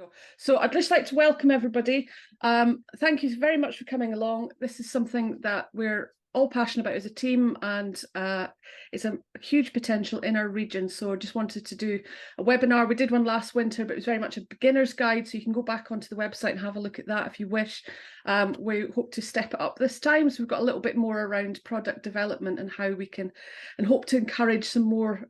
go. So I'd just like to welcome everybody. Thank you very much for coming along. This is something that we're all passionate about as a team, and it's a huge potential in our region. So I just wanted to do a webinar. We did one last winter, but it was very much a beginner's guide. So you can go back onto the website and have a look at that if you wish. We hope to step it up this time. So we've got a little bit more around product development and how we can, and hope to encourage some more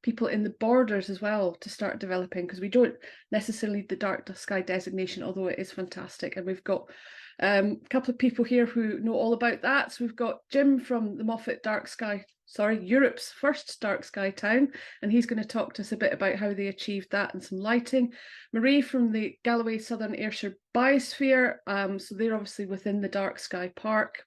people in the borders as well to start developing, because we don't necessarily need the dark sky designation, although it is fantastic. And we've got a couple of people here who know all about that. So we've got Jim from the Moffat Dark Sky, Europe's first dark sky town, and he's going to talk to us a bit about how they achieved that and some lighting. Marie from the Galloway Southern Ayrshire Biosphere, so they're obviously within the dark sky park.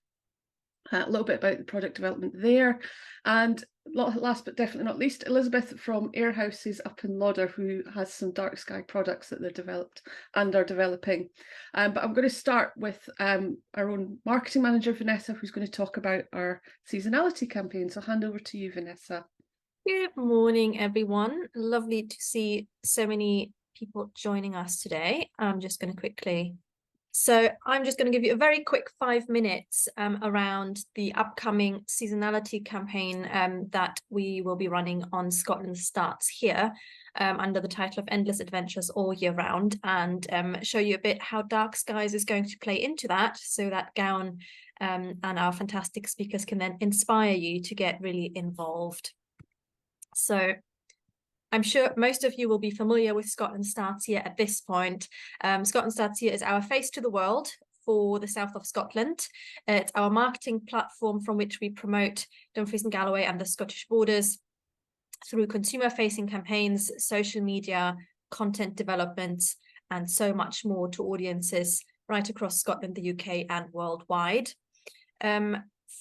A little bit about the product development there, and last but definitely not least, Elizabeth from Air Houses up in Lauder, who has some dark sky products that they're developed and are developing. But I'm going to start with our own marketing manager, Vanessa, who's going to talk about our seasonality campaign. So I'll hand over to you, Vanessa. Good morning, everyone. Lovely to see so many people joining us today. I'm just going to quickly... So I'm just going to give you a very quick 5 minutes around the upcoming seasonality campaign that we will be running on Scotland Starts Here under the title of Endless Adventures All Year Round, and show you a bit how Dark Skies is going to play into that, so that Gowan and our fantastic speakers can then inspire you to get really involved. So I'm sure most of you will be familiar with Scotland Starts Here at this point. Scotland Starts Here is our face to the world for the south of Scotland. It's our marketing platform from which we promote Dumfries and Galloway and the Scottish borders through consumer-facing campaigns, social media, content development, and so much more to audiences right across Scotland, the UK, and worldwide.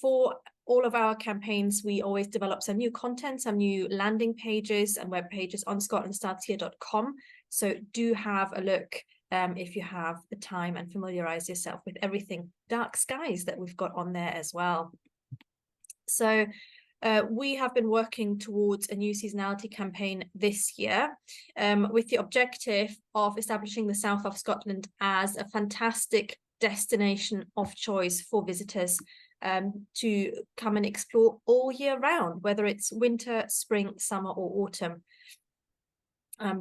For all of our campaigns, we always develop some new content, some new landing pages and web pages on scotlandstartshere.com. So do have a look if you have the time, and familiarize yourself with everything dark skies that we've got on there as well. So we have been working towards a new seasonality campaign this year with the objective of establishing the south of Scotland as a fantastic destination of choice for visitors to come and explore all year round, whether it's winter, spring, summer, or autumn,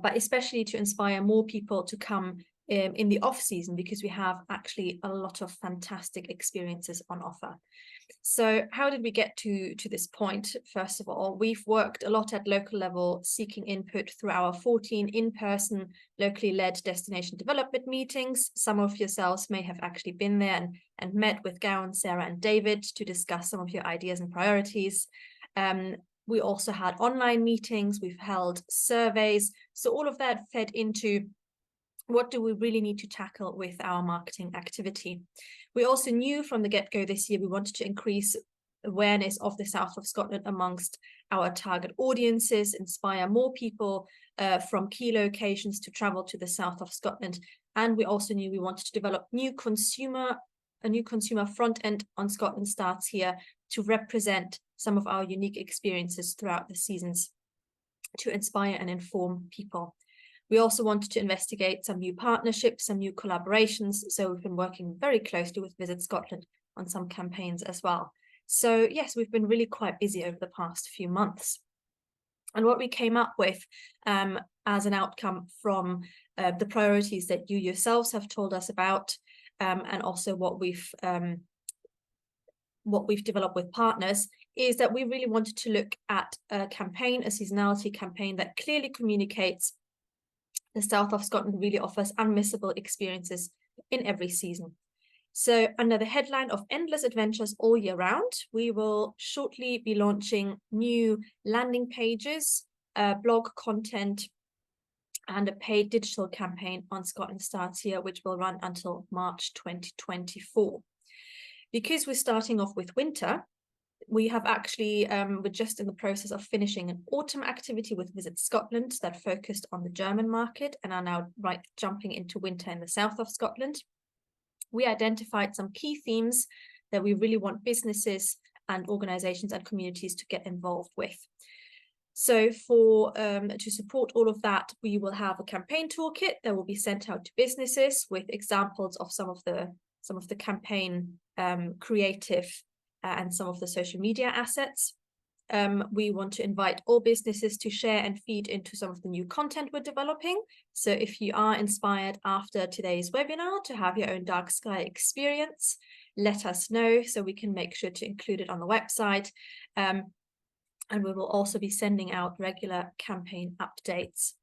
but especially to inspire more people to come in the off season, because we have actually a lot of fantastic experiences on offer. So how did we get to this point? First of all, we've worked a lot at local level, seeking input through our 14 in-person locally led destination development meetings. Some of yourselves may have actually been there and met with Gowan, Sarah and David to discuss some of your ideas and priorities. We also had online meetings, we've held surveys. So all of that fed into what do we really need to tackle with our marketing activity. We also knew from the get-go this year we wanted to increase awareness of the south of Scotland amongst our target audiences, inspire more people from key locations to travel to the south of Scotland. And we also knew we wanted to develop a new consumer front end on Scotland Starts Here to represent some of our unique experiences throughout the seasons to inspire and inform people. We also wanted to investigate some new partnerships, some new collaborations. So we've been working very closely with Visit Scotland on some campaigns as well. So yes, we've been really quite busy over the past few months. And what we came up with as an outcome from the priorities that you yourselves have told us about, and also what we've developed with partners, is that we really wanted to look at a campaign, a seasonality campaign that clearly communicates the south of Scotland really offers unmissable experiences in every season. So under the headline of Endless Adventures All Year Round, we will shortly be launching new landing pages, blog content, and a paid digital campaign on Scotland Starts Here, which will run until March 2024. Because we're starting off with winter, we have actually, we're just in the process of finishing an autumn activity with Visit Scotland that focused on the German market, and are now jumping into winter in the south of Scotland. We identified some key themes that we really want businesses and organizations and communities to get involved with. So for to support all of that, we will have a campaign toolkit that will be sent out to businesses with examples of some of the campaign creative and some of the social media assets. We want to invite all businesses to share and feed into some of the new content we're developing. So if you are inspired after today's webinar to have your own dark sky experience, let us know so we can make sure to include it on the website. And we will also be sending out regular campaign updates.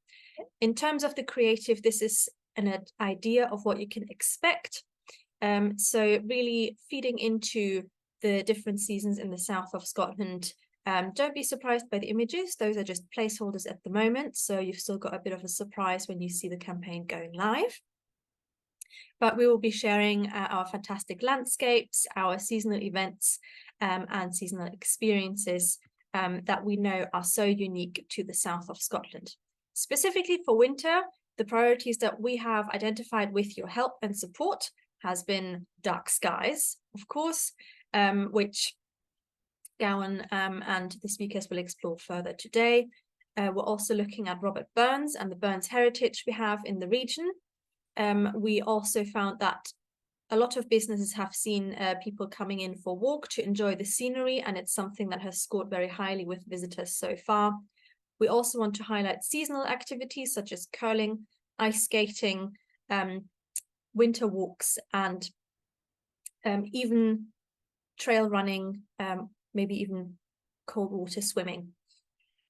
In terms of the creative, this is an idea of what you can expect. So really feeding into the different seasons in the south of Scotland. Don't be surprised by the images. Those are just placeholders at the moment. So you've still got a bit of a surprise when you see the campaign going live. But we will be sharing our fantastic landscapes, our seasonal events, and seasonal experiences that we know are so unique to the south of Scotland. Specifically for winter, the priorities that we have identified with your help and support has been dark skies, of course, which Gowan and the speakers will explore further today. We're also looking at Robert Burns and the Burns heritage we have in the region. We also found that a lot of businesses have seen people coming in for a walk to enjoy the scenery, and it's something that has scored very highly with visitors so far. We also want to highlight seasonal activities such as curling, ice skating, winter walks, and even trail running, maybe even cold water swimming.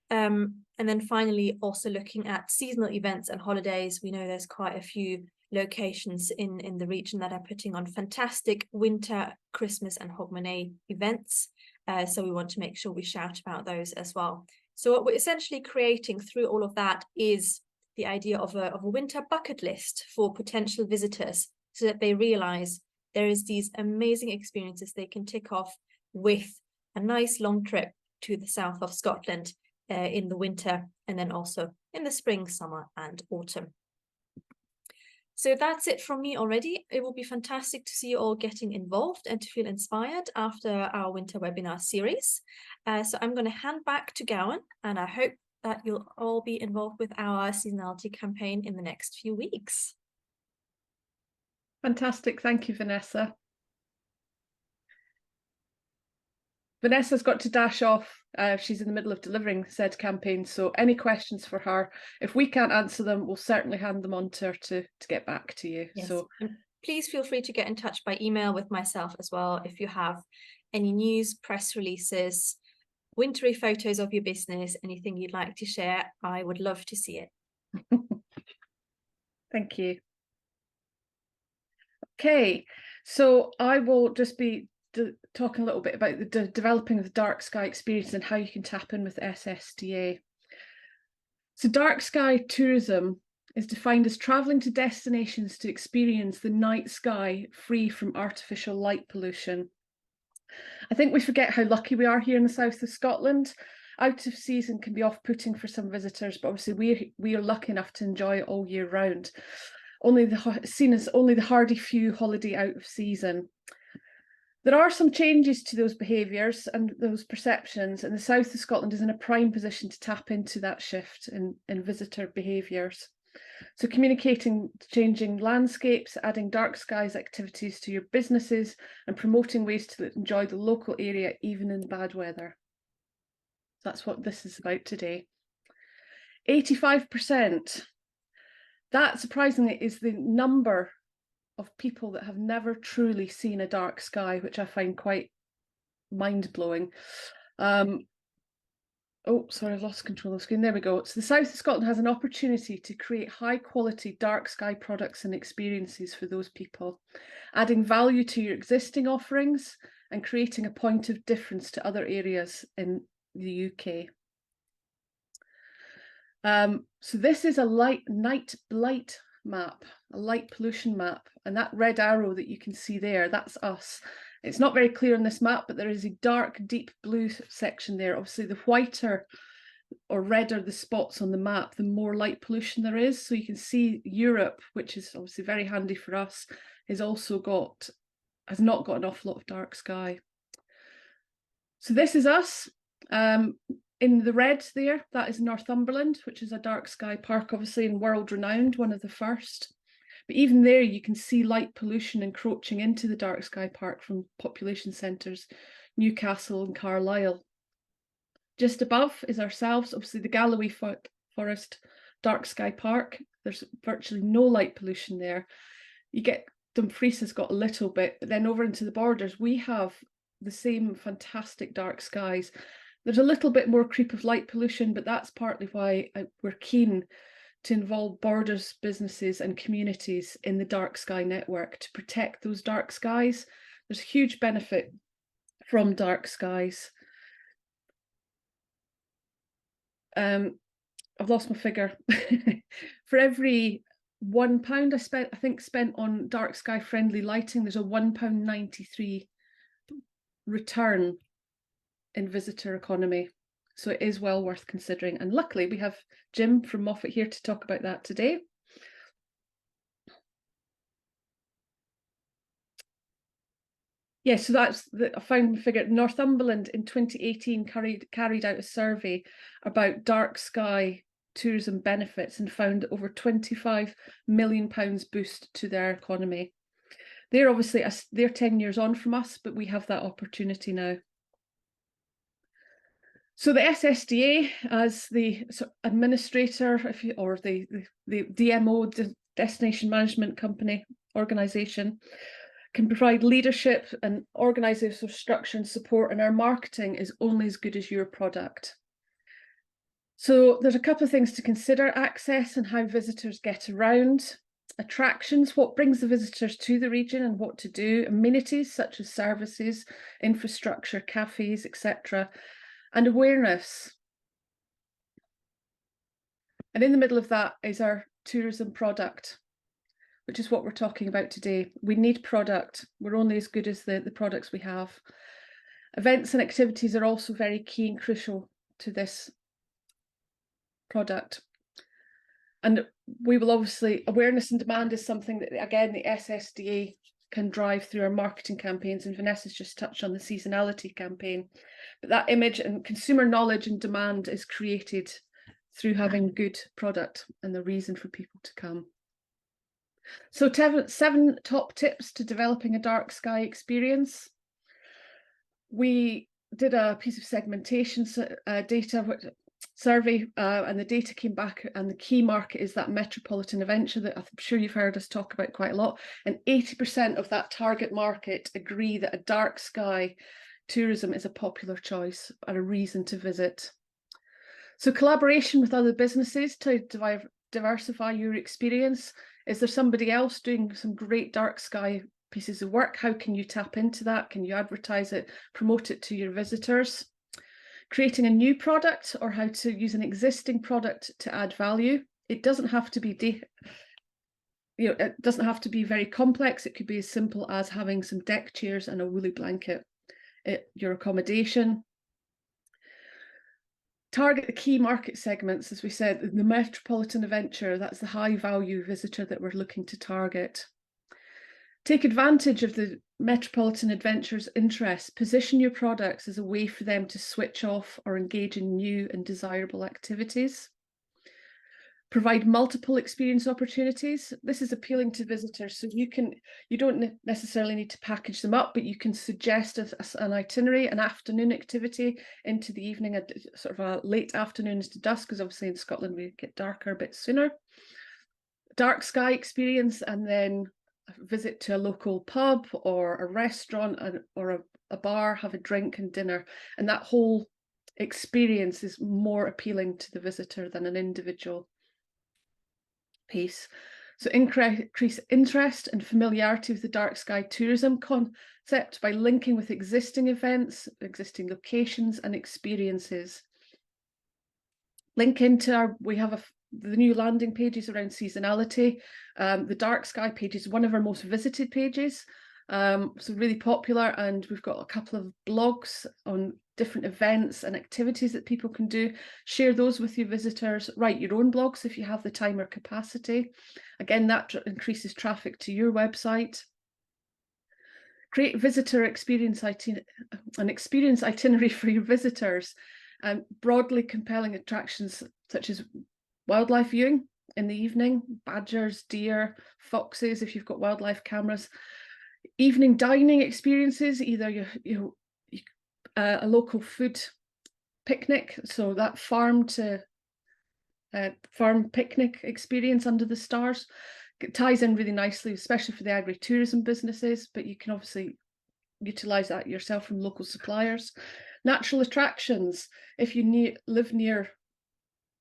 And then finally, also looking at seasonal events and holidays. We know there's quite a few locations in the region that are putting on fantastic winter, Christmas and Hogmanay events. So we want to make sure we shout about those as well. So what we're essentially creating through all of that is the idea of a winter bucket list for potential visitors, so that they realize there is these amazing experiences they can tick off with a nice long trip to the south of Scotland in the winter, and then also in the spring, summer and autumn. So that's it from me already. It will be fantastic to see you all getting involved and to feel inspired after our winter webinar series. So I'm going to hand back to Gowan, and I hope that you'll all be involved with our seasonality campaign in the next few weeks. Fantastic. Thank you, Vanessa. Vanessa's got to dash off. She's in the middle of delivering said campaign. So any questions for her, if we can't answer them, we'll certainly hand them on to her to get back to you. Yes. So and please feel free to get in touch by email with myself as well. If you have any news, press releases, wintry photos of your business, anything you'd like to share, I would love to see it. Thank you. Okay, so I will just be talking a little bit about the developing of the dark sky experience and how you can tap in with SSDA. So dark sky tourism is defined as travelling to destinations to experience the night sky free from artificial light pollution. I think we forget how lucky we are here in the south of Scotland. Out of season can be off-putting for some visitors, but obviously we are lucky enough to enjoy it all year round. Seen as only the hardy few holiday out of season. There are some changes to those behaviours and those perceptions, and the south of Scotland is in a prime position to tap into that shift in visitor behaviours. So communicating changing landscapes, adding dark skies activities to your businesses, and promoting ways to enjoy the local area even in bad weather. That's what this is about today. 85%. That, surprisingly, is the number of people that have never truly seen a dark sky, which I find quite mind-blowing. Oh, sorry, I've lost control of the screen. There we go. So the south of Scotland has an opportunity to create high-quality dark sky products and experiences for those people, adding value to your existing offerings and creating a point of difference to other areas in the UK. So this is a night light map, a light pollution map, and that red arrow that you can see there, that's us. It's not very clear on this map, but there is a dark, deep blue section there. Obviously, the whiter or redder the spots on the map, the more light pollution there is. So you can see Europe, which is obviously very handy for us, has not got an awful lot of dark sky. So this is us. In the red there, that is Northumberland, which is a dark sky park, obviously, and world renowned, one of the first. But even there, you can see light pollution encroaching into the dark sky park from population centres, Newcastle and Carlisle. Just above is ourselves, obviously the Galloway Forest Dark Sky Park. There's virtually no light pollution there. You get Dumfries has got a little bit, but then over into the borders, we have the same fantastic dark skies. There's a little bit more creep of light pollution, but that's partly why we're keen to involve borders, businesses and communities in the dark sky network to protect those dark skies. There's huge benefit from dark skies. I've lost my figure. For every £1 I think spent on dark sky friendly lighting, there's a £1.93 return in visitor economy. So it is well worth considering. And luckily we have Jim from Moffat here to talk about that today. Yeah, so that's I found the figure. Northumberland in 2018 carried out a survey about dark sky tourism benefits and found over £25 million boost to their economy. They're obviously they're 10 years on from us, but we have that opportunity now. So the SSDA, as the administrator, or the DMO, the Destination Management Company organisation, can provide leadership and organisational structure and support, and our marketing is only as good as your product. So there's a couple of things to consider: access and how visitors get around, attractions, what brings the visitors to the region and what to do, amenities such as services, infrastructure, cafes, etc., and awareness. And in the middle of that is our tourism product, which is what we're talking about today. We need product. We're only as good as the products we have. Events and activities are also very key and crucial to this product. And we will obviously, awareness and demand is something that, again, the SSDA can drive through our marketing campaigns. And Vanessa's just touched on the seasonality campaign. But that image and consumer knowledge and demand is created through having good product and the reason for people to come. So 7 top tips to developing a dark sky experience. We did a piece of segmentation data survey, and the data came back, and the key market is that metropolitan adventure that I'm sure you've heard us talk about quite a lot. And 80% of that target market agree that a dark sky tourism is a popular choice and a reason to visit. So collaboration with other businesses to diversify your experience. Is there somebody else doing some great dark sky pieces of work? How can you tap into that? Can you advertise it, promote it to your visitors? Creating a new product, or how to use an existing product to add value. It doesn't have to be it doesn't have to be very complex. It could be as simple as having some deck chairs and a woolly blanket at your accommodation. Target the key market segments, as we said, the metropolitan adventure, that's the high value visitor that we're looking to target. Take advantage of the metropolitan adventure's interest. Position your products as a way for them to switch off or engage in new and desirable activities. Provide multiple experience opportunities. This is appealing to visitors, so you don't necessarily need to package them up, but you can suggest an itinerary, an afternoon activity into the evening, sort of a late afternoon to dusk, because obviously in Scotland we get darker a bit sooner. Dark sky experience, and then a visit to a local pub or a restaurant or a bar, have a drink and dinner, and that whole experience is more appealing to the visitor than an individual piece. So increase interest and familiarity with the dark sky tourism concept by linking with existing events, existing locations and experiences. Link into we have the new landing pages around seasonality. The dark sky page is one of our most visited pages, so really popular, and we've got a couple of blogs on different events and activities that people can do. Share those with your visitors. Write your own blogs if you have the time or capacity. Again, that increases traffic to your website. Create visitor experience an experience itinerary for your visitors. Broadly compelling attractions such as wildlife viewing in the evening, badgers, deer, foxes, if you've got wildlife cameras. Evening dining experiences, either a local food picnic, so that farm to farm picnic experience under the stars. It ties in really nicely, especially for the agri-tourism businesses, but you can obviously utilize that yourself from local suppliers. Natural attractions, if you live near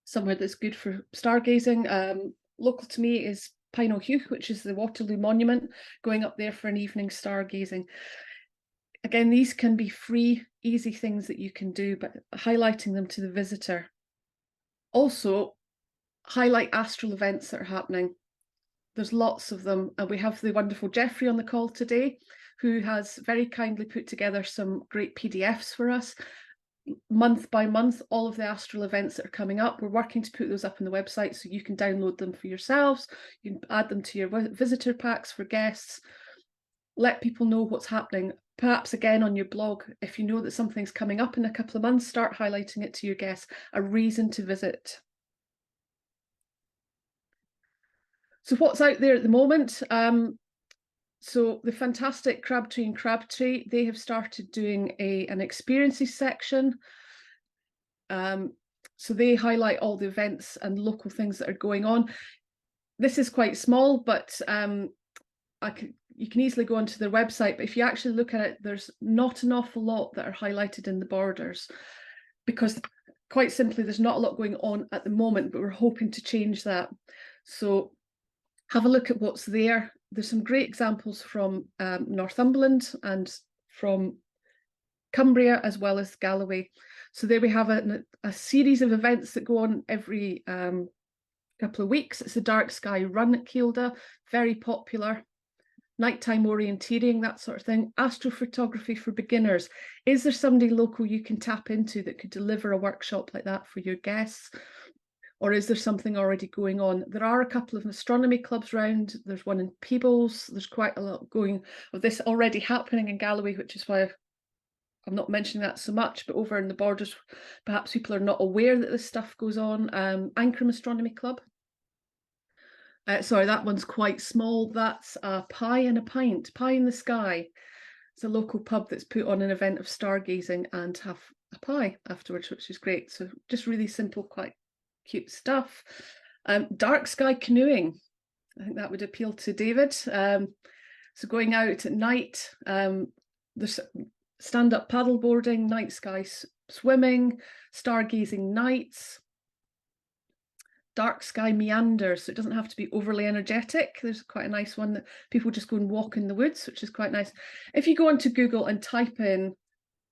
somewhere that's good for stargazing. Local to me is Pine Heugh, which is the Waterloo Monument, going up there for an evening stargazing. Again, these can be free, easy things that you can do, but highlighting them to the visitor. Also, highlight astral events that are happening. There's lots of them, and we have the wonderful Jeffrey on the call today, who has very kindly put together some great PDFs for us, month by month, all of the astral events that are coming up. We're working to put those up on the website so you can download them for yourselves. You can add them to your visitor packs for guests. Let people know what's happening. Perhaps again on your blog, if you know that something's coming up in a couple of months, start highlighting it to your guests, a reason to visit. So what's out there at the moment? So the fantastic Crabtree and Crabtree, they have started doing an experiences section. So they highlight all the events and local things that are going on. This is quite small, but you can easily go onto their website. But if you actually look at it, there's not an awful lot that are highlighted in the borders, because quite simply, there's not a lot going on at the moment, but we're hoping to change that. So have a look at what's there. There's some great examples from Northumberland and from Cumbria, as well as Galloway. So there we have a series of events that go on every couple of weeks. It's the Dark Sky Run at Kielder, very popular. Nighttime orienteering, that sort of thing. Astrophotography for beginners. Is there somebody local you can tap into that could deliver a workshop like that for your guests? Or is there something already going on? There are a couple of astronomy clubs around. There's one in Peebles. There's quite a lot going of this already happening in Galloway, which is why I'm not mentioning that so much. But over in the borders, perhaps people are not aware that this stuff goes on. Ankrum Astronomy Club. Sorry, that one's quite small. That's a Pie and a Pint, Pie in the Sky. It's a local pub that's put on an event of stargazing and have a pie afterwards, which is great. So just really simple, quite cute stuff. Dark sky canoeing, I think that would appeal to David. So going out at night, there's stand-up paddle boarding, night sky swimming, stargazing nights, dark sky meanders, so it doesn't have to be overly energetic. There's quite a nice one that people just go and walk in the woods, which is quite nice. If you go onto Google and type in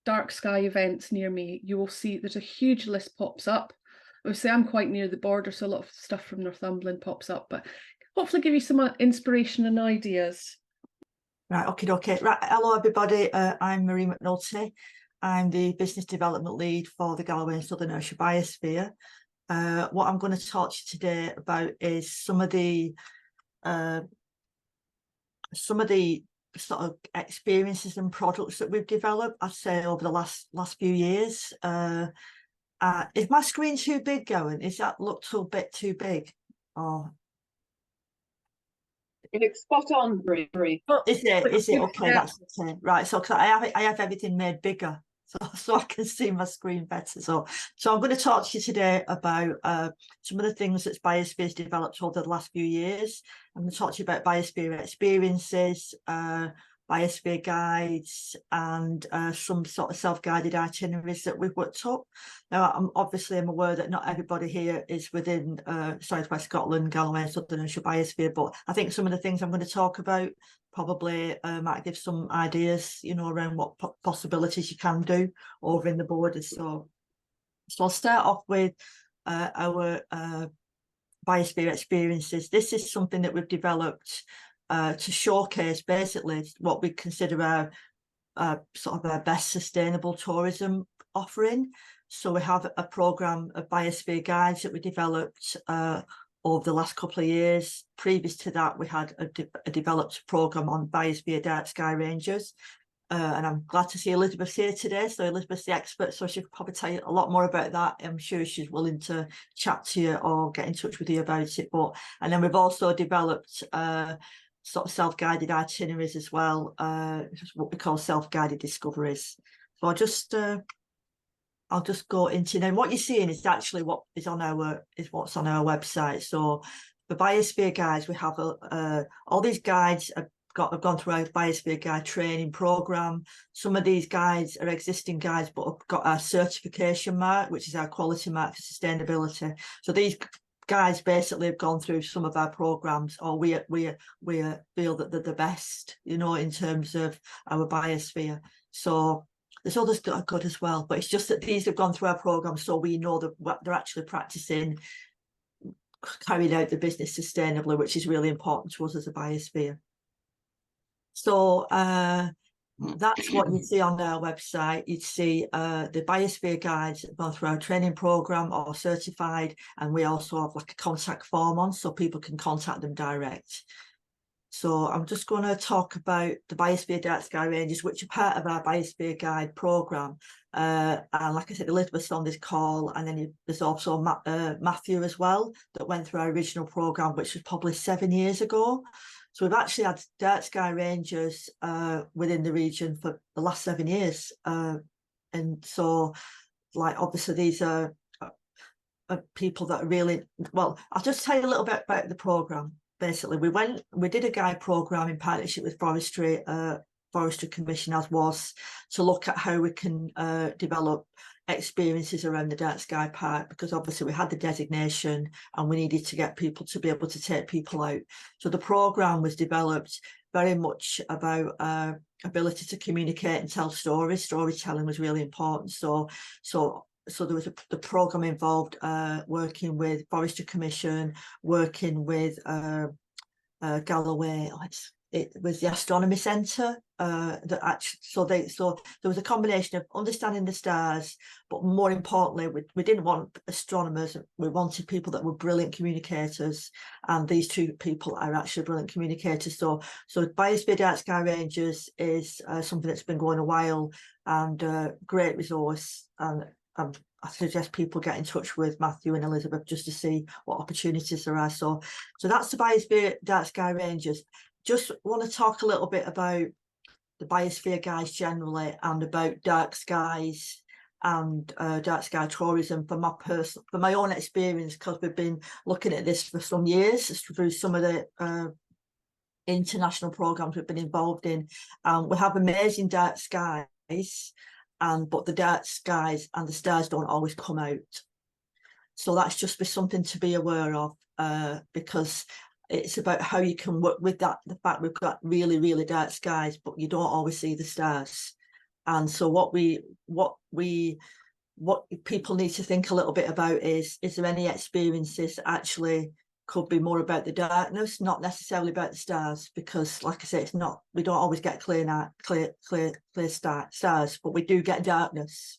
dark sky events near me, you will see there's a huge list pops up. Obviously, I'm quite near the border, so a lot of stuff from Northumberland pops up, but hopefully give you some inspiration and ideas. Right, okay. Right, hello everybody. I'm Marie McNulty. I'm the business development lead for the Galloway and Southern Ayrshire Biosphere. What I'm going to talk to you today about is some of the sort of experiences and products that we've developed, I'd say, over the last few years. Is my screen too big, Gowan? Is that look a bit too big? Or it's spot on, Marie. Is it okay? Yeah. That's okay. Right. So I have everything made bigger, so I can see my screen better. So I'm going to talk to you today about some of the things that Biosphere's developed over the last few years. I'm going to talk to you about Biosphere experiences, Biosphere guides, and some sort of self-guided itineraries that we've worked up. Now, I'm aware that not everybody here is within Southwest Scotland, Galloway, Southern Ayrshire Biosphere, but I think some of the things I'm going to talk about probably might give some ideas, around what possibilities you can do over in the borders. So I'll start off with our Biosphere experiences. This is something that we've developed to showcase basically what we consider our sort of our best sustainable tourism offering. So we have a program of Biosphere guides that we developed over the last couple of years. Previous to that, we had a developed program on Biosphere Dark Sky Rangers. and I'm glad to see Elizabeth's here today. So Elizabeth's the expert, so she could probably tell you a lot more about that. I'm sure she's willing to chat to you or get in touch with you about it. And then we've also developed sort of self-guided itineraries as well, what we call self-guided discoveries. So I'll just go into now. What you're seeing is actually what's on our website. So the Biosphere guides, we have all these guides have gone through our Biosphere guide training program. Some of these guides are existing guides, but have got our certification mark, which is our quality mark for sustainability. So these guides basically have gone through some of our programs, or we feel that they're the best, you know, in terms of our Biosphere. So there's others that are good as well, but it's just that these have gone through our program, so we know that what they're actually practicing, carrying out the business sustainably, which is really important to us as a Biosphere. So that's what you see on our website. You'd see the Biosphere guides gone through our training program or certified, and we also have like a contact form on, so people can contact them direct. So I'm just going to talk about the Biosphere Dark Sky ranges, which are part of our Biosphere Guide programme. And like I said, Elizabeth's on this call, and then there's also Matthew as well, that went through our original programme, which was published 7 years ago. So we've actually had Dark Sky Rangers within the region for the last 7 years. And so, like, obviously these are people that are really, well, I'll just tell you a little bit about the programme. Basically, we did a guide program in partnership with Forestry Commission, as was, to look at how we can develop experiences around the Dark Sky Park, because obviously we had the designation and we needed to get people to be able to take people out. So the program was developed very much about ability to communicate and tell stories. Storytelling was really important. So there was the program involved working with Forestry Commission, working with Galloway. It was the Astronomy Centre that actually. So there was a combination of understanding the stars, but more importantly, we didn't want astronomers. We wanted people that were brilliant communicators, and these two people are actually brilliant communicators. So Biosphere Dark Sky Rangers is something that's been going a while, and a great resource. And I suggest people get in touch with Matthew and Elizabeth just to see what opportunities there are. So that's the Biosphere Dark Sky Rangers. Just want to talk a little bit about the Biosphere guides generally, and about dark skies and dark sky tourism from my own experience, because we've been looking at this for some years through some of the international programs we've been involved in. We have amazing dark skies, but the dark skies and the stars don't always come out. So that's just something to be aware of, because it's about how you can work with that. The fact we've got really, really dark skies, but you don't always see the stars. And so what people need to think a little bit about is there any experiences that actually could be more about the darkness, not necessarily about the stars, because like I say, it's not, we don't always get clear stars, but we do get darkness.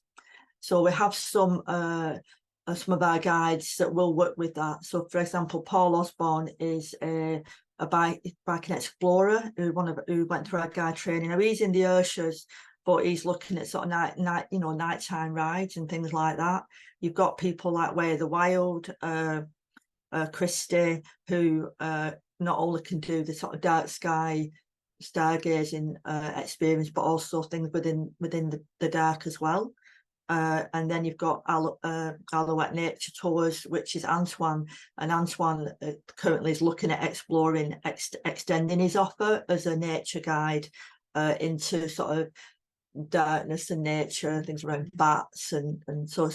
So we have some of our guides that will work with that. So for example, Paul Osborne is a biking explorer who went through our guide training. Now he's in the Ayrshires, but he's looking at sort of nighttime rides and things like that. You've got people like Way of the Wild, Christie, who not only can do the sort of dark sky stargazing experience, but also things within the dark as well. And then you've got Alouette Nature Tours, which is Antoine, and Antoine currently is looking at exploring, extending his offer as a nature guide into sort of darkness and nature and things around bats, and so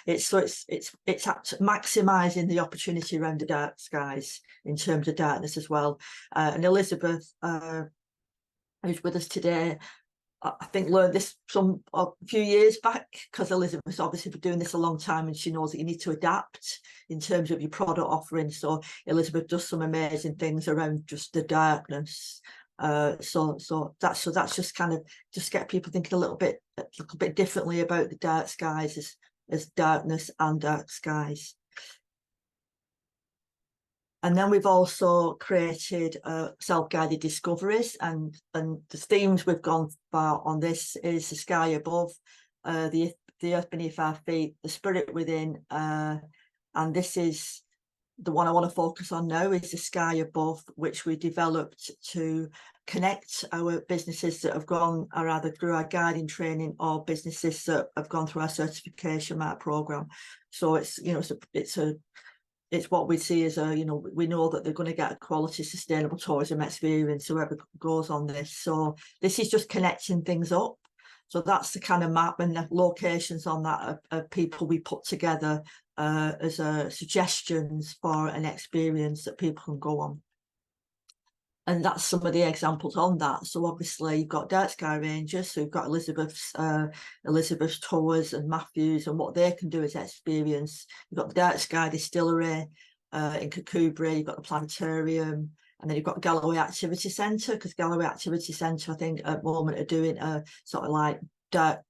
it's maximizing the opportunity around the dark skies in terms of darkness as well. And Elizabeth, who's with us today, I think learned this a few years back, because Elizabeth's obviously been doing this a long time, and she knows that you need to adapt in terms of your product offering. So Elizabeth does some amazing things around just the darkness. So that's just kind of just get people thinking a little bit differently about the dark skies as darkness and dark skies. And then we've also created self-guided discoveries, and the themes we've gone for on this is the sky above, the earth beneath our feet, the spirit within, and this is the one I want to focus on now, is the sky above, which we developed to connect our businesses that have gone are either through our guiding training or businesses that have gone through our certification mark program. So it's, you know, it's what we see as a, you know, we know that they're going to get a quality sustainable tourism experience whoever goes on this. So this is just connecting things up. So that's the kind of map, and the locations on that of people we put together as suggestions for an experience that people can go on. And that's some of the examples on that. So obviously you've got Dark Sky Rangers, so you've got Elizabeth's Tours and Matthews, and what they can do is experience. You've got the Dark Sky Distillery in Kirkcudbright, you've got the planetarium, and then you've got Galloway Activity Centre, because Galloway Activity Centre, I think at the moment, are doing sort of like dark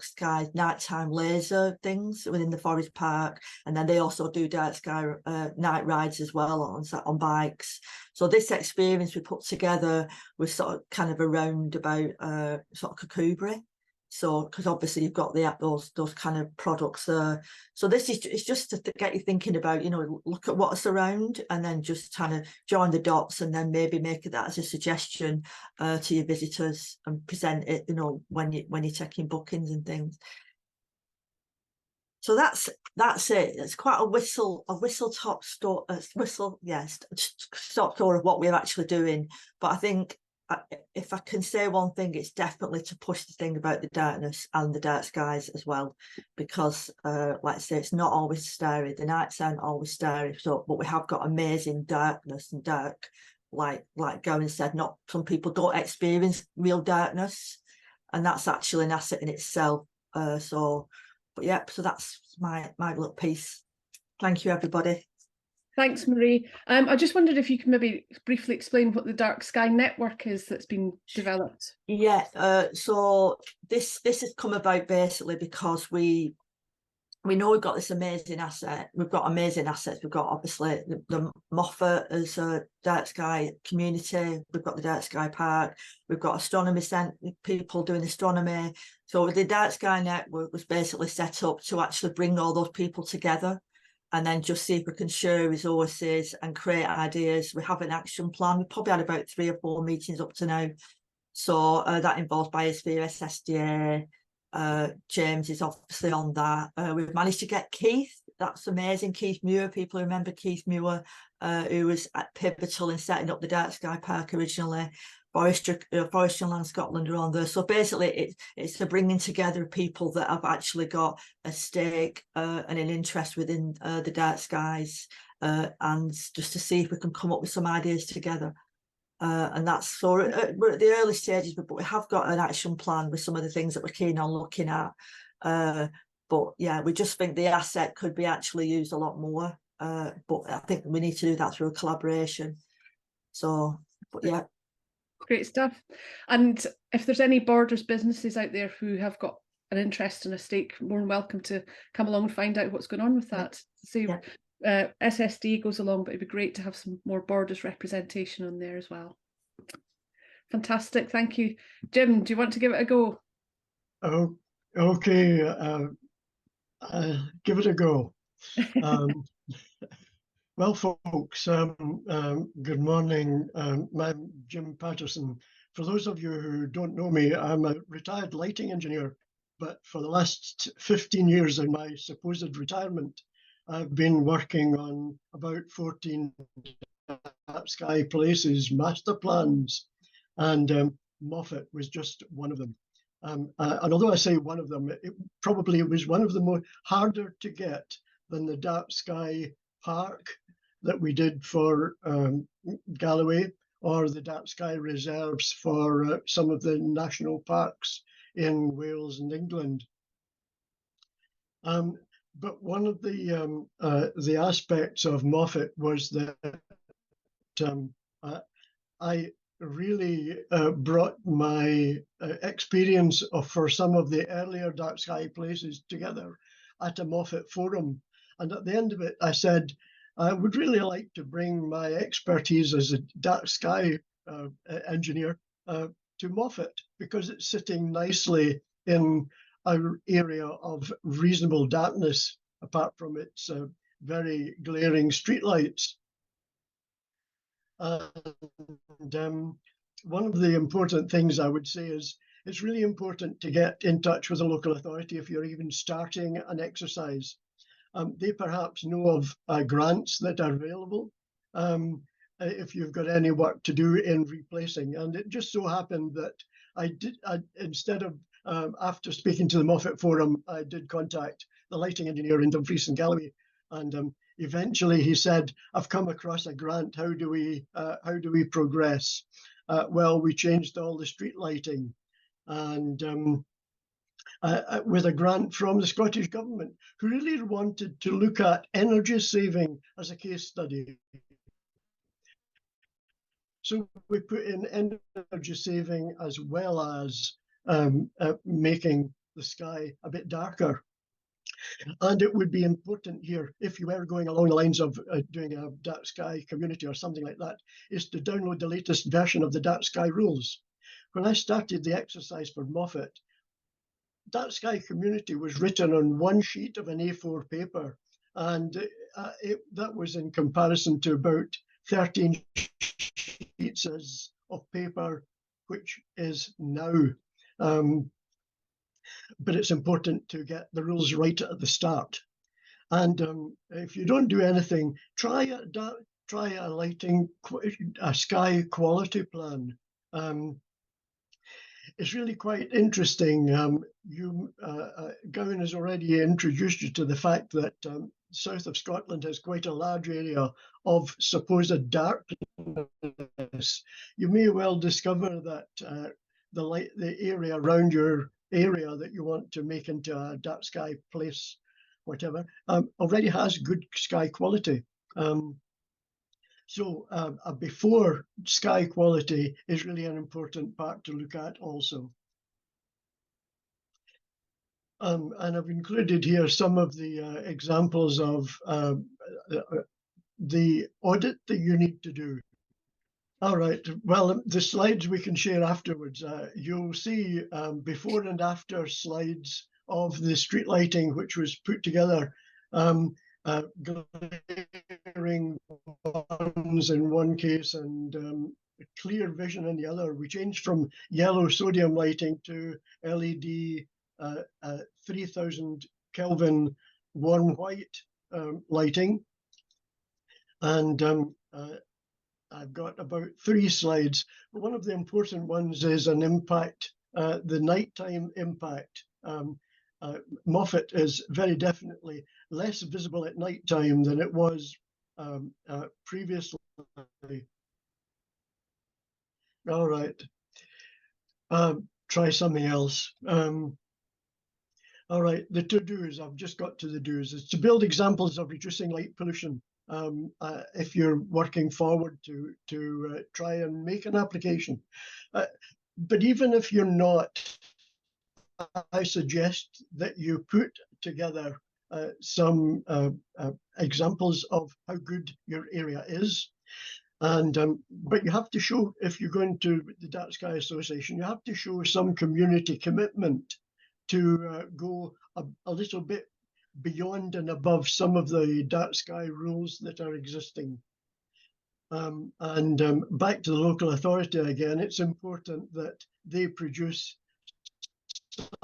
sky nighttime laser things within the forest park, and then they also do dark sky night rides as well on bikes. So this experience we put together was sort of kind of around about sort of Kirkcudbright. So because obviously you've got those kind of products there. So this is, it's just to get you thinking about, you know, look at what's around and then just kind of join the dots, and then maybe make that as a suggestion to your visitors and present it, you know, when you're taking bookings and things. So that's it. It's quite a whistle top store, stop tour of what we're actually doing. But I think, if I can say one thing, it's definitely to push the thing about the darkness and the dark skies as well, because like I say, it's not always starry. The nights aren't always starry. So, but we have got amazing darkness and dark, like Gowan said. Not some people don't experience real darkness, and that's actually an asset in itself. So, but yeah, so that's my little piece. Thank you, everybody. Thanks, Marie. I just wondered if you could maybe briefly explain what the Dark Sky Network is that's been developed. Yeah, so this has come about basically because we know we've got this amazing asset. We've got amazing assets. We've got obviously the Moffat as a dark sky community. We've got the Dark Sky Park. We've got astronomy centre, people doing astronomy. So the Dark Sky Network was basically set up to actually bring all those people together, and then just see if we can share resources and create ideas. We have an action plan. We've probably had about 3 or 4 meetings up to now. So that involves Biosphere, SSDA. James is obviously on that. We've managed to get Keith. That's amazing. Keith Muir. People remember Keith Muir, who was pivotal in setting up the Dark Sky Park originally. Forestry and Land Scotland are on there. So basically it's the bringing together of people that have actually got a stake and an interest within the dark skies, and just to see if we can come up with some ideas together. And that's, so we're at the early stages, but we have got an action plan with some of the things that we're keen on looking at. But yeah, we just think the asset could be actually used a lot more. But I think we need to do that through a collaboration. So, but yeah. Great stuff. And if there's any Borders businesses out there who have got an interest in a stake, more than welcome to come along and find out what's going on with that. So SSD goes along, but it'd be great to have some more Borders representation on there as well. Fantastic, thank you. Jim, do you want to give it a go? Oh, okay, give it a go. Well, folks, good morning. I'm Jim Patterson. For those of you who don't know me, I'm a retired lighting engineer, but for the last 15 years in my supposed retirement, I've been working on about 14 dark sky places, master plans, and Moffat was just one of them. And although I say one of them, it probably was one of the more harder to get than the Dark Sky Park that we did for Galloway, or the Dark Sky Reserves for some of the national parks in Wales and England. But one of the aspects of Moffat was that I really brought my experience for some of the earlier dark sky places together at a Moffat forum. And at the end of it, I said, I would really like to bring my expertise as a dark sky engineer to Moffat, because it's sitting nicely in our area of reasonable darkness, apart from its very glaring streetlights. And one of the important things I would say is it's really important to get in touch with a local authority if you're even starting an exercise. They perhaps know of grants that are available if you've got any work to do in replacing. And it just so happened that instead of, after speaking to the Moffat Forum, I did contact the lighting engineer in Dumfries and Galloway. And eventually he said, I've come across a grant, how do we progress? Well, we changed all the street lighting, and with a grant from the Scottish Government, who really wanted to look at energy saving as a case study. So we put in energy saving as well as making the sky a bit darker. And it would be important here, if you were going along the lines of doing a dark sky community or something like that, is to download the latest version of the dark sky rules. When I started the exercise for Moffat, dark sky community was written on one sheet of an A4 paper, and that was in comparison to about 13 sheets of paper, which is now. But it's important to get the rules right at the start. And if you don't do anything, try a lighting, a sky quality plan. It's really quite interesting. Gowan has already introduced you to the fact that south of Scotland has quite a large area of supposed darkness. You may well discover that the area around your area that you want to make into a dark sky place, whatever, already has good sky quality. So a before sky quality is really an important part to look at also. And I've included here some of the examples of the audit that you need to do. All right, well, the slides we can share afterwards. You'll see before and after slides of the street lighting, which was put together, glaring ones in one case and clear vision in the other. We changed from yellow sodium lighting to LED 3000 Kelvin warm white lighting. And I've got about 3 slides, but one of the important ones is an impact, the nighttime impact. Moffat is very definitely less visible at nighttime than it was previously. All right, try something else. All right, the to-dos, I've just got to the do's, is to build examples of reducing light pollution. If you're working forward to try and make an application. But even if you're not, I suggest that you put together some examples of how good your area is. And but you have to show, if you're going to the Dark Sky Association, you have to show some community commitment to go a little bit beyond and above some of the dark sky rules that are existing. And back to the local authority again, it's important that they produce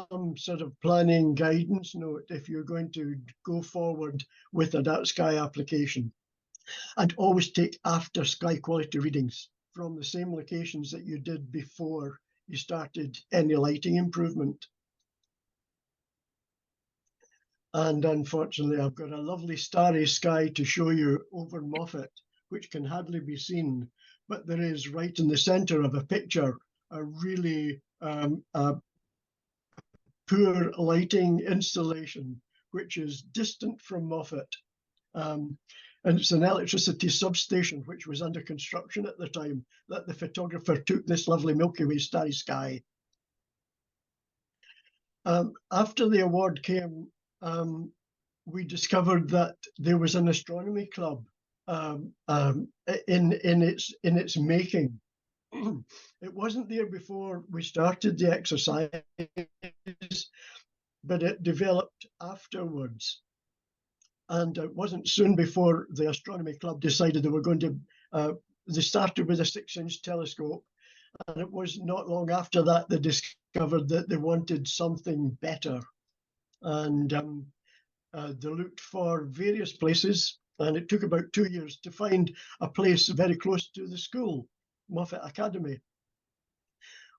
some sort of planning guidance note if you're going to go forward with a dark sky application. And always take after sky quality readings from the same locations that you did before you started any lighting improvement. And unfortunately, I've got a lovely starry sky to show you over Moffat, which can hardly be seen, but there is right in the center of a picture a really poor lighting installation, which is distant from Moffat. And it's an electricity substation, which was under construction at the time that the photographer took this lovely Milky Way starry sky. After the award came, we discovered that there was an astronomy club in its making. It wasn't there before we started the exercise, but it developed afterwards. And it wasn't soon before the Astronomy Club decided they were going to, they started with a 6-inch telescope. And it was not long after that they discovered that they wanted something better. And they looked for various places, and it took about 2 years to find a place very close to the school, Moffat Academy,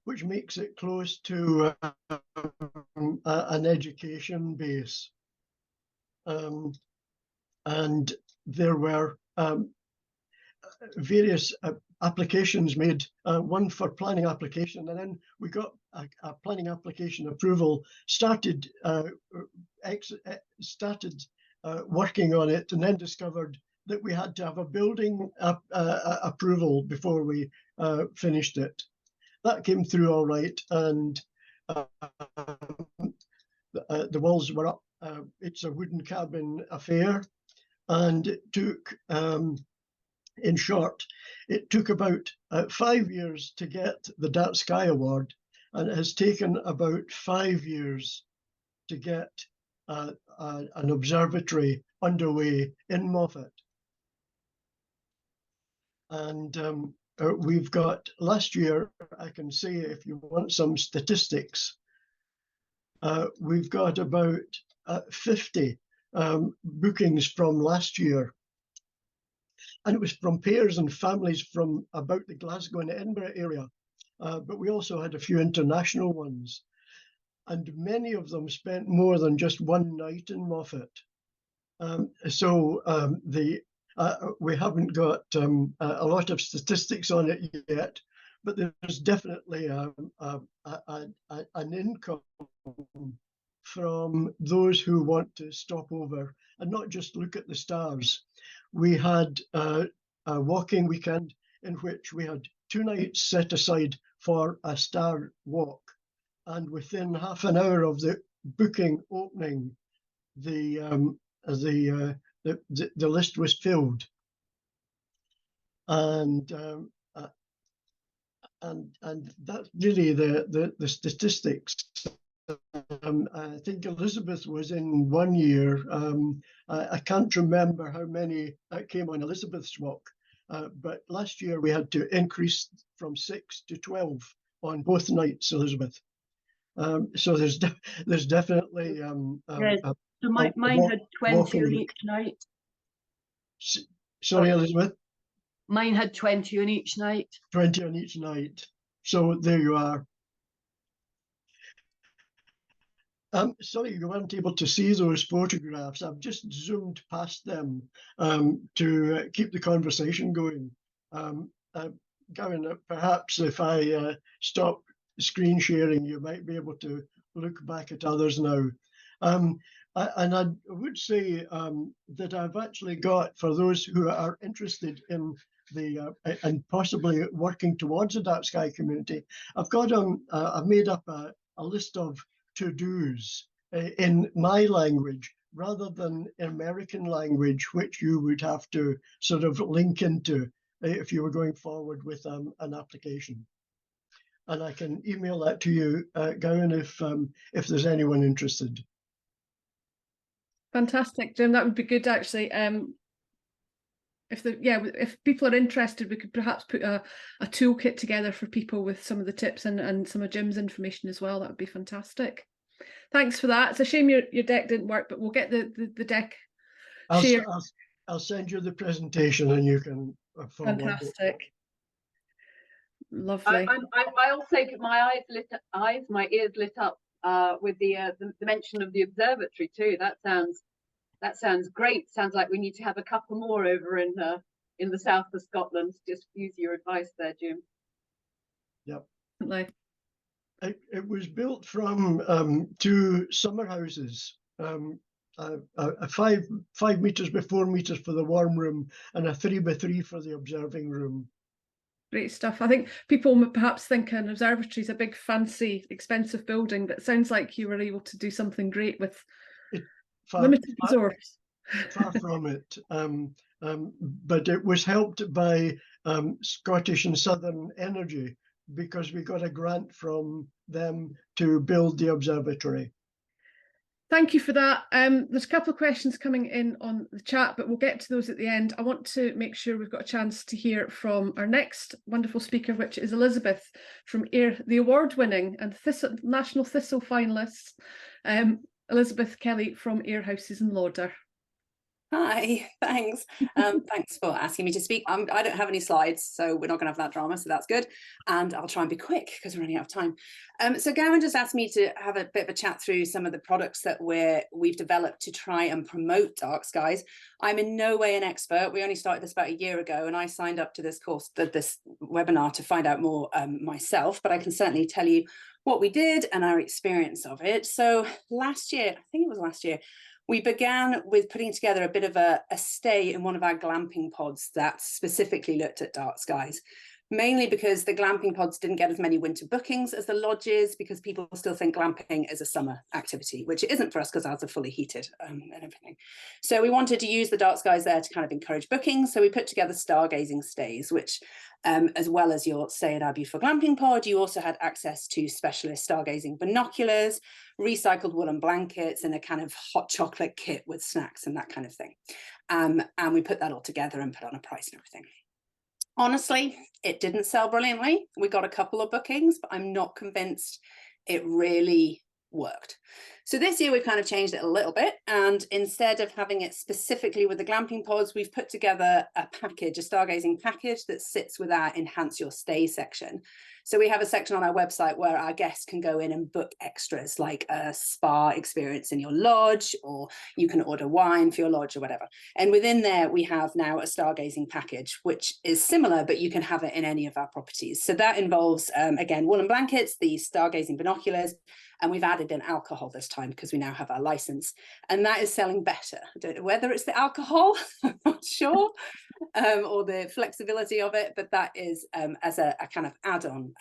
which makes it close to an education base. And there were various applications made, one for planning application, and then we got a planning application approval, started working on it, and then discovered that we had to have a building approval before we finished it. That came through all right, and the walls were up. It's a wooden cabin affair, and it took, in short, it took about 5 years to get the Dark Sky Award, and it has taken about 5 years to get an observatory underway in Moffat. And we've got, last year, I can say if you want some statistics, we've got about 50 bookings from last year. And it was from pairs and families from about the Glasgow and Edinburgh area. But we also had a few international ones. And many of them spent more than just one night in Moffat. We haven't got a lot of statistics on it yet, but there's definitely an income from those who want to stop over and not just look at the stars. We had a walking weekend in which we had 2 nights set aside for a star walk, and within half an hour of the booking opening, the list was filled, and that's really the statistics. I think Elizabeth was in 1 year. I can't remember how many came on Elizabeth's walk, but last year we had to increase from 6 to 12 on both nights, Elizabeth. So there's definitely So mine had 20 on each night. Sorry, Elizabeth. Mine had 20 on each night. 20 on each night. So there you are. Sorry you weren't able to see those photographs. I've just zoomed past them to keep the conversation going. Gowan, perhaps if I stop screen sharing, you might be able to look back at others now. And I would say that I've actually got, for those who are interested in the and possibly working towards the Dark Sky community, I've made up a list of to-dos in my language rather than American language, which you would have to sort of link into if you were going forward with an application. And I can email that to you, Gowan, if there's anyone interested. Fantastic, Jim. That would be good, actually. If people are interested, we could perhaps put a toolkit together for people with some of the tips and some of Jim's information as well. That would be fantastic. Thanks for that. It's a shame your deck didn't work, but we'll get the deck shared. I'll send you the presentation and you can forward it. Fantastic. Lovely. I also get my ears lit up with the mention of the observatory too. That sounds great. Sounds like we need to have a couple more over in the south of Scotland. Just use your advice there, Jim. Yep. Definitely. It was built from 2 summer houses, 5 meters by 4 meters for the warm room and a 3 by 3 for the observing room. Great stuff. I think people perhaps think an observatory is a big, fancy, expensive building, but it sounds like you were able to do something great with limited resource. Far from it. but it was helped by Scottish and Southern Energy because we got a grant from them to build the observatory. Thank you for that. There's a couple of questions coming in on the chat, but we'll get to those at the end. I want to make sure we've got a chance to hear from our next wonderful speaker, which is Elizabeth from Ayr, the award-winning and National Thistle finalist, Elizabeth Kelly from Ayr Houses in Lauder. Hi, thanks. Thanks for asking me to speak. I don't have any slides, so we're not going to have that drama, so that's good. And I'll try and be quick because we're running out of time. So Gowan just asked me to have a bit of a chat through some of the products that we've developed to try and promote dark skies. I'm in no way an expert. We only started this about a year ago, and I signed up to this course, this webinar, to find out more myself, but I can certainly tell you what we did and our experience of it. So last year, I think it was last year, we began with putting together a bit of a stay in one of our glamping pods that specifically looked at dark skies, mainly because the glamping pods didn't get as many winter bookings as the lodges, because people still think glamping is a summer activity, which it isn't for us because ours are fully heated and everything. So we wanted to use the dark skies there to kind of encourage bookings. So we put together stargazing stays, which as well as your stay at our beautiful glamping pod, you also had access to specialist stargazing binoculars, recycled woolen blankets, and a kind of hot chocolate kit with snacks and that kind of thing. And we put that all together and put on a price and everything. Honestly, it didn't sell brilliantly. We got a couple of bookings, but I'm not convinced it really worked. So this year we've kind of changed it a little bit, and instead of having it specifically with the glamping pods, we've put together a package, a stargazing package that sits with our Enhance Your Stay section. So we have a section on our website where our guests can go in and book extras like a spa experience in your lodge, or you can order wine for your lodge or whatever. And within there, we have now a stargazing package, which is similar, but you can have it in any of our properties. So that involves, again, woolen blankets, the stargazing binoculars, and we've added in alcohol this time because we now have our license, and that is selling better. I don't know whether it's the alcohol, I'm not sure, or the flexibility of it, but that is as a kind of add-on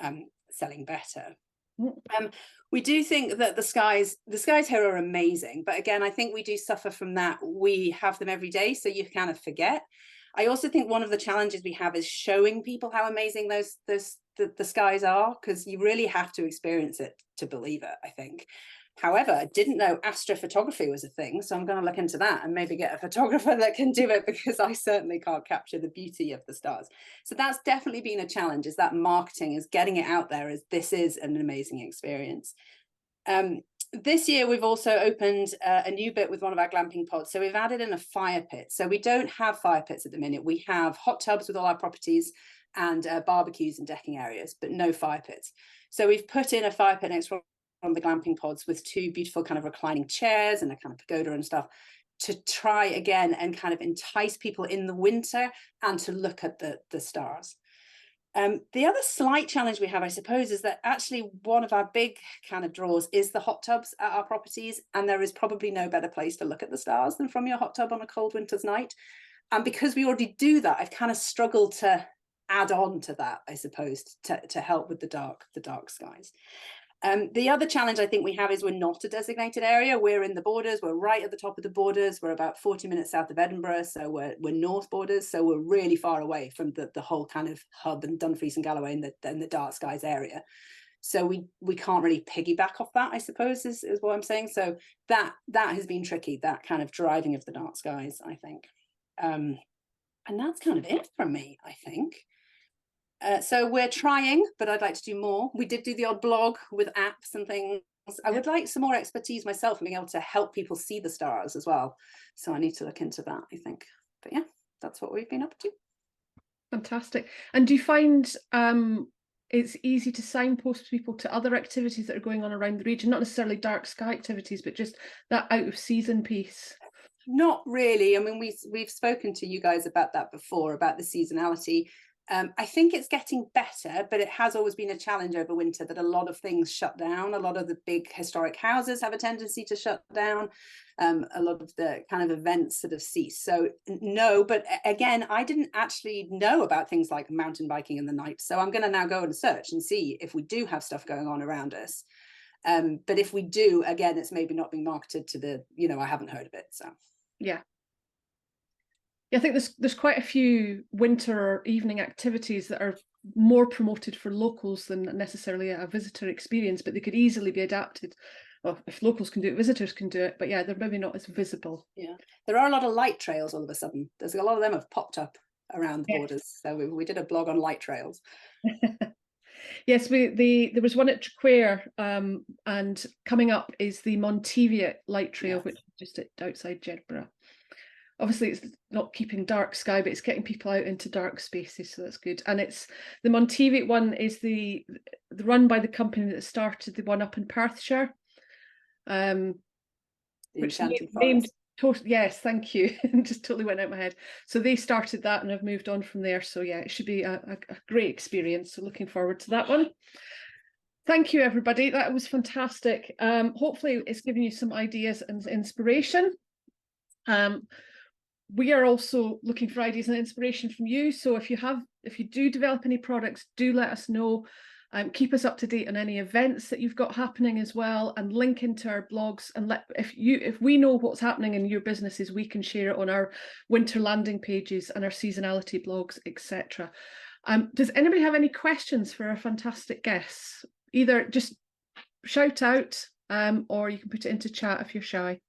selling better. We do think that the skies here are amazing, but again, I think we do suffer from that. We have them every day, so you kind of forget. I also think one of the challenges we have is showing people how amazing the skies are, because you really have to experience it to believe it, I think. However, I didn't know astrophotography was a thing, so I'm going to look into that and maybe get a photographer that can do it, because I certainly can't capture the beauty of the stars. So that's definitely been a challenge, is that marketing, is getting it out there as this is an amazing experience. This year, we've also opened a new bit with one of our glamping pods. So we've added in a fire pit. So we don't have fire pits at the minute. We have hot tubs with all our properties and barbecues and decking areas, but no fire pits. So we've put in a fire pit next to one of the glamping pods with two beautiful kind of reclining chairs and a kind of pagoda and stuff, to try again and kind of entice people in the winter and to look at the stars. The other slight challenge we have, I suppose, is that actually one of our big kind of draws is the hot tubs at our properties, and there is probably no better place to look at the stars than from your hot tub on a cold winter's night. And because we already do that, I've kind of struggled to add on to that, I suppose, to help with the dark skies. The other challenge I think we have is we're not a designated area. We're in the borders. We're right at the top of the borders. We're about 40 minutes south of Edinburgh, so we're north borders. So we're really far away from the whole kind of hub and Dumfries and Galloway and the dark skies area. So we can't really piggyback off that, I suppose, is what I'm saying. So that has been tricky, that kind of driving of the dark skies, I think. And that's kind of it from me, I think. So we're trying, but I'd like to do more. We did do the odd blog with apps and things. I would like some more expertise myself and being able to help people see the stars as well. So I need to look into that, I think. But yeah, that's what we've been up to. Fantastic. And do you find it's easy to signpost people to other activities that are going on around the region? Not necessarily dark sky activities, but just that out of season piece. Not really. I mean, we've spoken to you guys about that before, about the seasonality. I think it's getting better, but it has always been a challenge over winter that a lot of things shut down. A lot of the big historic houses have a tendency to shut down. A lot of the kind of events sort of cease. So no, but again, I didn't actually know about things like mountain biking in the night. So I'm going to now go and search and see if we do have stuff going on around us. But if we do, again, it's maybe not being marketed to the, I haven't heard of it. So yeah. Yeah, I think there's quite a few winter or evening activities that are more promoted for locals than necessarily a visitor experience, but they could easily be adapted. Well, if locals can do it, visitors can do it, but yeah, they're maybe not as visible. Yeah, there are a lot of light trails all of a sudden. There's a lot of them have popped up around the borders. So we did a blog on light trails. Yes, there was one at Traquair, and coming up is the Monteviot Light Trail, Yes. which is just outside Jedburgh. Obviously, it's not keeping dark sky, but it's getting people out into dark spaces, so that's good. And it's the Monteviot one is the run by the company that started the one up in Perthshire. The Which Enchanted named Forest. yes, thank you. Just totally went out of my head. So they started that and have moved on from there. So yeah, it should be a great experience. So looking forward to that one. Thank you, everybody. That was fantastic. Hopefully it's given you some ideas and inspiration. We are also looking for ideas and inspiration from you. So if you do develop any products, do let us know. Keep us up to date on any events that you've got happening as well, and link into our blogs. And if we know what's happening in your businesses, we can share it on our winter landing pages and our seasonality blogs, etc. Does anybody have any questions for our fantastic guests? Either just shout out, or you can put it into chat if you're shy.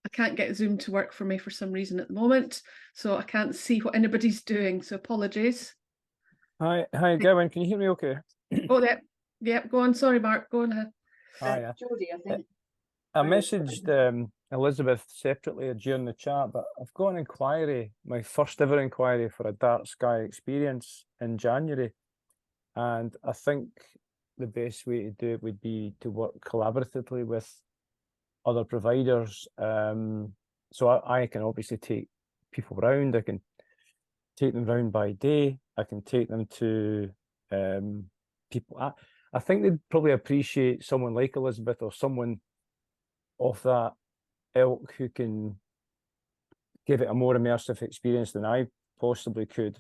I can't get Zoom to work for me for some reason at the moment, so I can't see what anybody's doing. So apologies. Hi, Gowan. Can you hear me okay? Oh, yeah, go on. Sorry, Mark, go on ahead. Hi, Geordie, I think. I messaged Elizabeth separately during the chat, but I've got an inquiry, my first ever inquiry for a dark sky experience in January. And I think the best way to do it would be to work collaboratively with other providers. So I can obviously take people around. I can take them round by day. I can take them to people. I think they'd probably appreciate someone like Elizabeth or someone of that ilk who can give it a more immersive experience than I possibly could.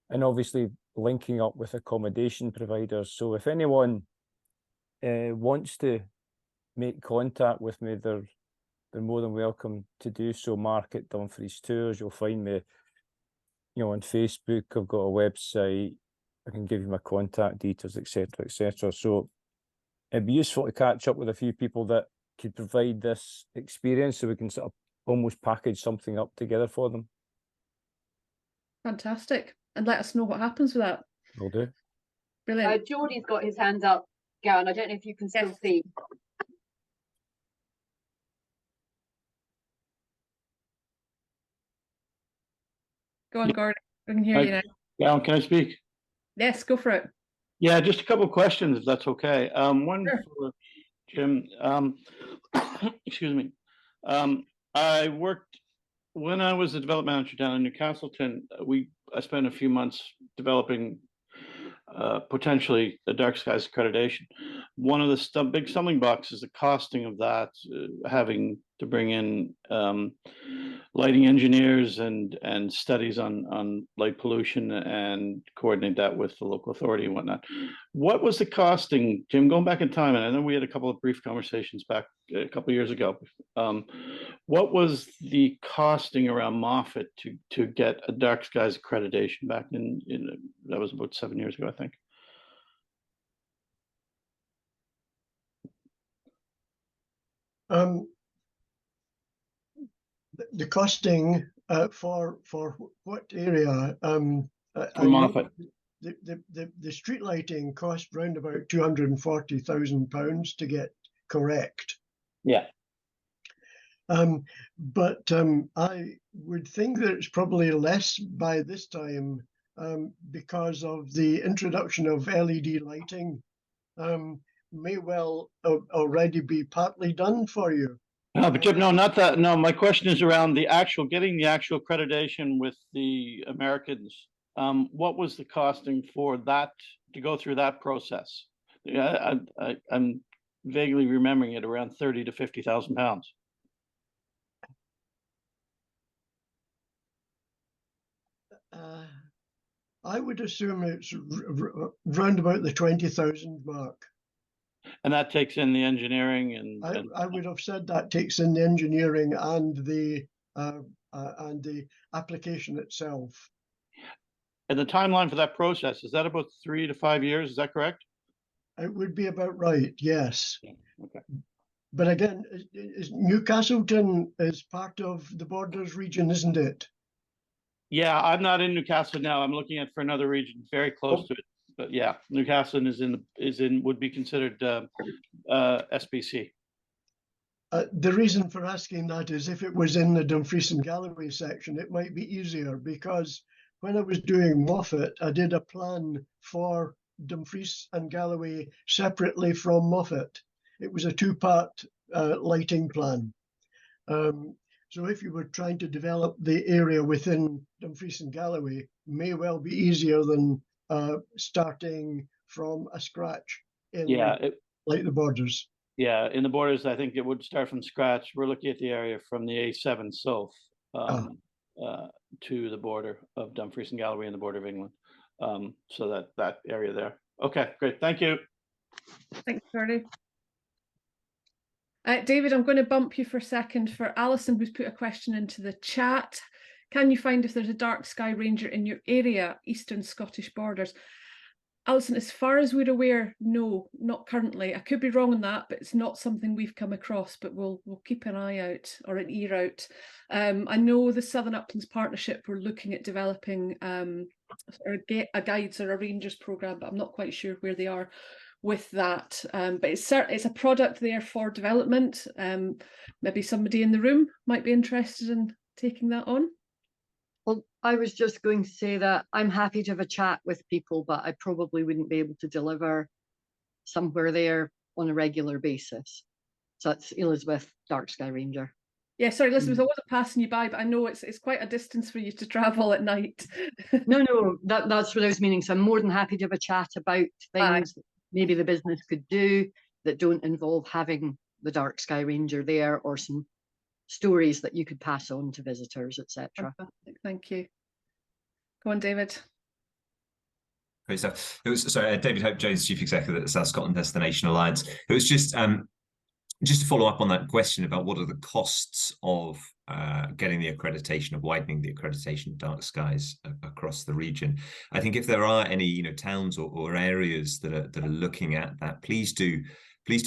And obviously linking up with accommodation providers. So if anyone wants to make contact with me, they're more than welcome to do so. Mark at Dumfries Tours. You'll find me, on Facebook. I've got a website. I can give you my contact details, etc., etc. So it'd be useful to catch up with a few people that could provide this experience, so we can sort of almost package something up together for them. Fantastic. And let us know what happens with that. Will do. Brilliant. Geordie's got his hands up, Gowan. I don't know if you can still see. Go on, Gordon. I can hear you now. Gowan, can I speak? Yes, go for it. Yeah, just a couple of questions, if that's okay. One Sure. for Jim. Excuse me. I worked when I was the development manager down in Newcastleton. I spent a few months developing potentially the Dark Skies accreditation. One of the big stumbling blocks is the costing of that, having to bring in lighting engineers and studies on light pollution and coordinate that with the local authority and whatnot. What was the costing, Jim, going back in time? And I know we had a couple of brief conversations back a couple of years ago. What was the costing around Moffat to get a Dark Skies accreditation back in that was about 7 years ago, I think? The costing for what area? For Moffat. The street lighting cost round about £240,000 to get correct. Yeah. But I would think that it's probably less by this time because of the introduction of LED lighting may well already be partly done for you. No, but Jim, no, not that. No, my question is around getting the actual accreditation with the Americans. What was the costing for that, to go through that process? Yeah, I'm vaguely remembering it around £30,000 to £50,000. I would assume it's round about the 20,000 mark. And that takes in the engineering and I would have said that takes in the engineering and the and the application itself. And the timeline for that process, is that about 3 to 5 years? Is that correct? It would be about right, yes. Okay. But again, Newcastleton is part of the Borders region, isn't it? Yeah, I'm not in Newcastle now. I'm looking at for another region very close to it. But yeah, Newcastle would be considered SPC. The reason for asking that is if it was in the Dumfries and Galloway section, it might be easier, because when I was doing Moffat, I did a plan for Dumfries and Galloway separately from Moffat. It was a two-part lighting plan. So if you were trying to develop the area within Dumfries and Galloway, may well be easier than starting from a scratch in like the Borders. Yeah, in the Borders, I think it would start from scratch. We're looking at the area from the A7 south to the border of Dumfries and Galloway and the border of England. So that area there. Okay, great. Thank you. Thanks, Bernie. David, I'm going to bump you for a second for Alison, who's put a question into the chat. Can you find if there's a dark sky ranger in your area, Eastern Scottish Borders? Alison, as far as we're aware, no, not currently. I could be wrong on that, but it's not something we've come across, but we'll keep an eye out or an ear out. I know the Southern Uplands Partnership were looking at developing a guides or a rangers programme, but I'm not quite sure where they are with that. But it's a product there for development. Maybe somebody in the room might be interested in taking that on. Well, I was just going to say that I'm happy to have a chat with people, but I probably wouldn't be able to deliver somewhere there on a regular basis. So that's Elizabeth, Dark Sky Ranger. Yeah, sorry, Elizabeth, I wasn't passing you by, but I know it's quite a distance for you to travel at night. No, that's what I was meaning. So I'm more than happy to have a chat about things that maybe the business could do that don't involve having the Dark Sky Ranger there, or some stories that you could pass on to visitors, etc. Thank you. Go on, David. Great stuff. It was David Hope Jones, Chief Executive at the South Scotland Destination Alliance. It was just to follow up on that question about what are the costs of getting the accreditation, of widening the accreditation of dark skies across the region. I think if there are any towns or areas that are looking at that, please do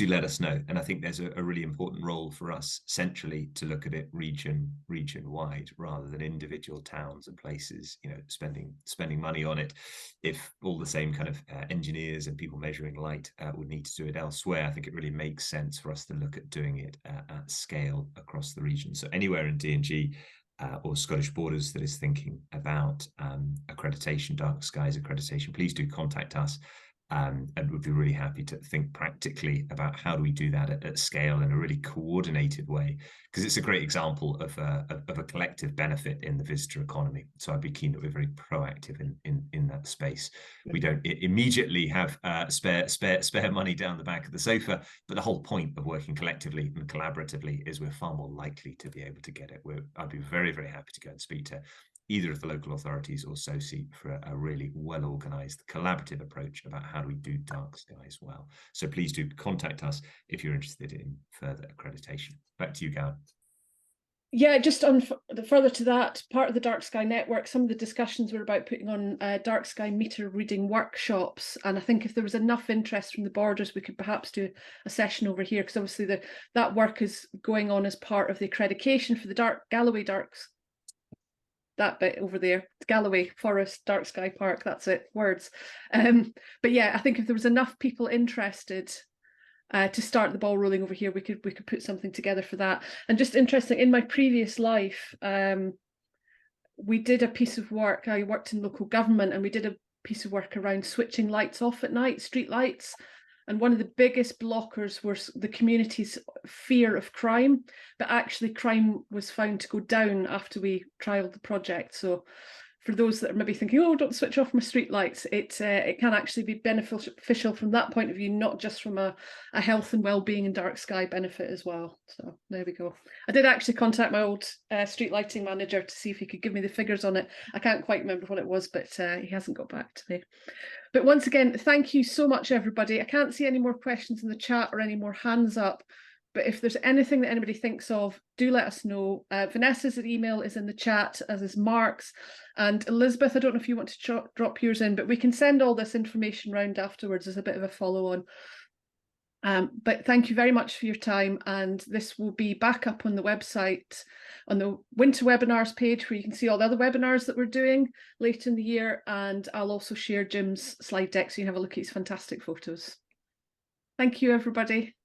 let us know. And I think there's a really important role for us centrally to look at it region-wide rather than individual towns and places, spending money on it. If all the same kind of engineers and people measuring light would need to do it elsewhere, I think it really makes sense for us to look at doing it at scale across the region. So anywhere in D&G or Scottish Borders that is thinking about accreditation, dark skies accreditation, please do contact us. And we'd be really happy to think practically about how do we do that at scale in a really coordinated way, because it's a great example of a collective benefit in the visitor economy. So I'd be keen that we're very proactive in that space. We don't immediately have spare money down the back of the sofa, but the whole point of working collectively and collaboratively is we're far more likely to be able to get it. I'd be very, very happy to go and speak to either of the local authorities or SOCI for a really well-organised collaborative approach about how do we do dark skies well. So please do contact us if you're interested in further accreditation. Back to you, Gowan. Yeah, just on further to that, part of the Dark Sky Network, some of the discussions were about putting on dark sky meter reading workshops. And I think if there was enough interest from the Borders, we could perhaps do a session over here, because obviously that work is going on as part of the accreditation for the Galloway Dark Sky. That bit over there, Galloway Forest Dark Sky Park, that's it, words. But yeah, I think if there was enough people interested to start the ball rolling over here, we could put something together for that. And just interesting, in my previous life, we did a piece of work. I worked in local government, and we did a piece of work around switching lights off at night, street lights. And one of the biggest blockers was the community's fear of crime, but actually crime was found to go down after we trialled the project. So for those that are maybe thinking, oh, don't switch off my street lights, it can actually be beneficial from that point of view, not just from a health and well-being and dark sky benefit as well. So there we go. I did actually contact my old street lighting manager to see if he could give me the figures on it. I can't quite remember what it was, but he hasn't got back to me. But once again, thank you so much, everybody. I can't see any more questions in the chat or any more hands up. But if there's anything that anybody thinks of, do let us know. Vanessa's email is in the chat, as is Mark's. And Elizabeth, I don't know if you want to drop yours in, but we can send all this information round afterwards as a bit of a follow-on. But thank you very much for your time, and this will be back up on the website on the winter webinars page, where you can see all the other webinars that we're doing late in the year, and I'll also share Jim's slide deck so you can have a look at his fantastic photos. Thank you, everybody.